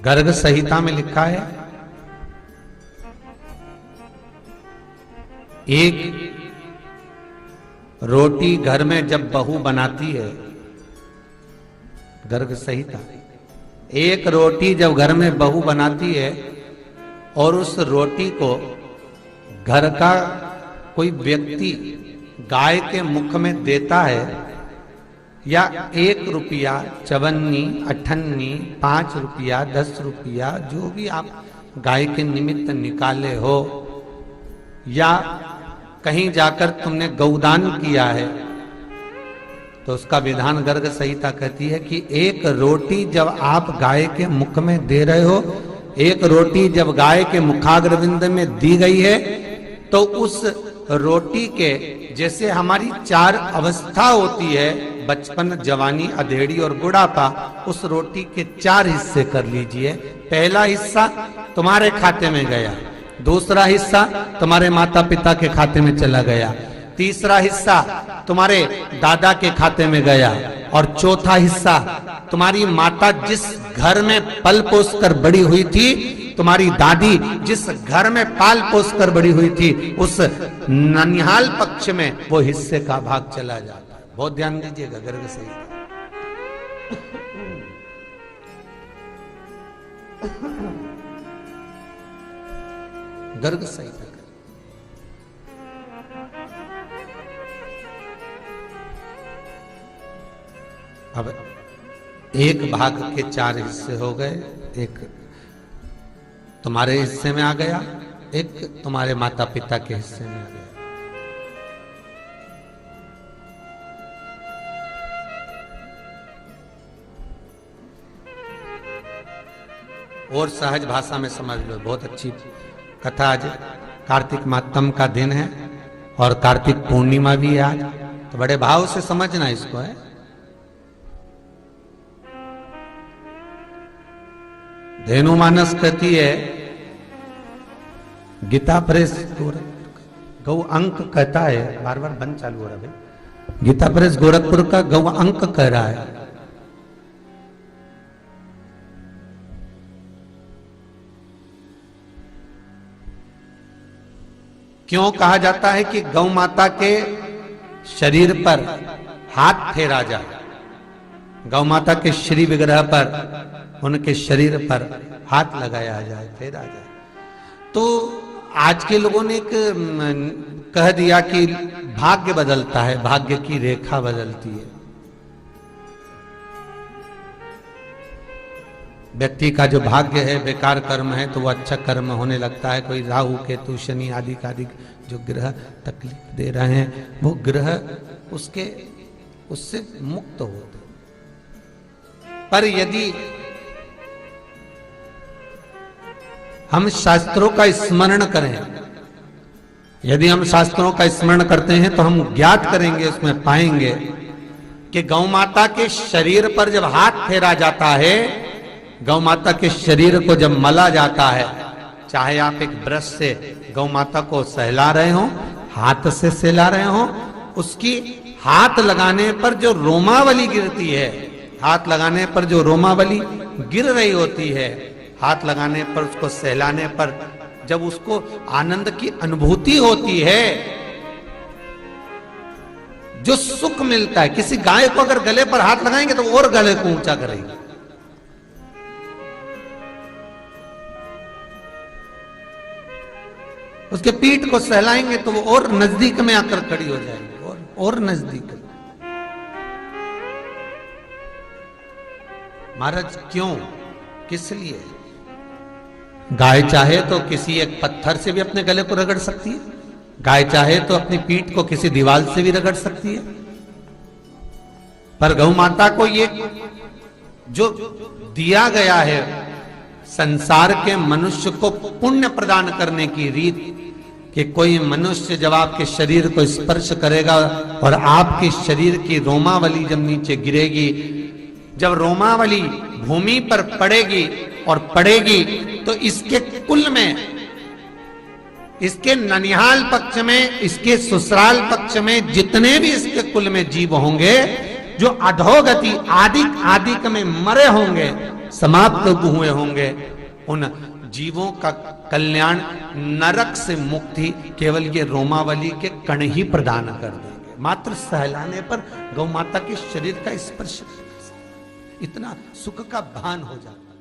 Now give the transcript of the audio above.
गर्ग संहिता में लिखा है, एक रोटी घर में जब बहू बनाती है, गर्ग संहिता, एक रोटी जब घर में बहू बनाती है और उस रोटी को घर का कोई व्यक्ति गाय के मुख में देता है, या 1 रुपया, चवन्नी, अठन्नी, 5 रुपया, 10 रुपया, जो भी आप गाय के निमित्त निकाले हो, या कहीं जाकर तुमने गौदान किया है, तो उसका विधान गर्ग संहिता कहती है कि एक रोटी जब आप गाय के मुख में दे रहे हो, एक रोटी जब गाय के मुखाग्रविंद में दी गई है, तो उस रोटी के, जैसे हमारी 4 अवस्था होती है, बचपन, जवानी, अधेड़ी और बुढ़ापा, उस रोटी के 4 हिस्से कर लीजिए। पहला हिस्सा तुम्हारे खाते में गया, दूसरा हिस्सा तुम्हारे माता पिता के खाते में चला गया, तीसरा हिस्सा तुम्हारे दादा के खाते में गया, और चौथा हिस्सा तुम्हारी माता जिस घर में पल पोस कर बड़ी हुई थी, तुम्हारी दादी जिस घर में पाल पोस कर बड़ी हुई थी, उस ननिहाल पक्ष में वो हिस्से का भाग चला जाता है। बहुत ध्यान दीजिएगा, गर्ग संहिता। गर्ग संहिता। अब एक भाग के 4 हिस्से हो गए, एक तुम्हारे हिस्से में आ गया, एक तुम्हारे माता पिता के हिस्से में आ गया। और सहज भाषा में समझ लो, बहुत अच्छी कथा। आज कार्तिक मातम का दिन है और कार्तिक पूर्णिमा भी है आज, तो बड़े भाव से समझना इसको है। धेनु मानस कहती है, गीता प्रेस गौ अंक कहता है, बार बार बंद चालू हो रहा है, गीता प्रेस गोरखपुर का गौ अंक कह रहा है। क्यों कहा जाता है कि गौ माता के शरीर पर हाथ फेरा जाए, गौ माता के श्री विग्रह पर, उनके शरीर पर हाथ लगाया जाए, फेरा जाए। तो आज के लोगों ने एक कह दिया कि भाग्य बदलता है, भाग्य की रेखा बदलती है। व्यक्ति का जो भाग्य है, बेकार कर्म है, तो वो अच्छा कर्म होने लगता है। कोई राहु केतु शनि आदि का जो ग्रह तकलीफ दे रहे हैं, वो ग्रह उससे मुक्त होते। पर यदि हम शास्त्रों का स्मरण करें, यदि हम शास्त्रों का स्मरण करते हैं, तो हम ज्ञात करेंगे, उसमें पाएंगे कि गौ माता के शरीर पर जब हाथ फेरा जाता है, गौ माता के शरीर को जब मला जाता है, चाहे आप एक ब्रश से गौ माता को सहला रहे हो, हाथ से सहला रहे हो, उसकी हाथ लगाने पर जो रोमावली गिरती है, हाथ लगाने पर जो रोमावली गिर रही होती है, हाथ लगाने पर, उसको सहलाने पर जब उसको आनंद की अनुभूति होती है, जो सुख मिलता है। किसी गाय को अगर गले पर हाथ लगाएंगे तो और गले को ऊंचा करेगी, उसके पीठ को सहलाएंगे तो वो और नजदीक में आकर खड़ी हो जाएगी, और नजदीक। महाराज क्यों, किस लिए? गाय चाहे तो किसी एक पत्थर से भी अपने गले को रगड़ सकती है, गाय चाहे तो अपनी पीठ को किसी दीवार से भी रगड़ सकती है, पर गौ माता को ये जो दिया गया है संसार के मनुष्य को पुण्य प्रदान करने की रीत, कि कोई मनुष्य जब आपके शरीर को स्पर्श करेगा और आपके शरीर की रोमावली जब नीचे गिरेगी, जब रोमावली भूमि पर पड़ेगी और पड़ेगी, तो इसके कुल में, इसके ननिहाल पक्ष में, इसके ससुराल पक्ष में जितने भी इसके कुल में जीव होंगे, जो अधोगति आदिक में मरे होंगे, समाप्त हुए होंगे, उन जीवों का कल्याण, नरक से मुक्ति केवल ये रोमावली के कण ही प्रदान कर देंगे। मात्र सहलाने पर गौ माता के शरीर का स्पर्श, इतना सुख का भान हो जाता है।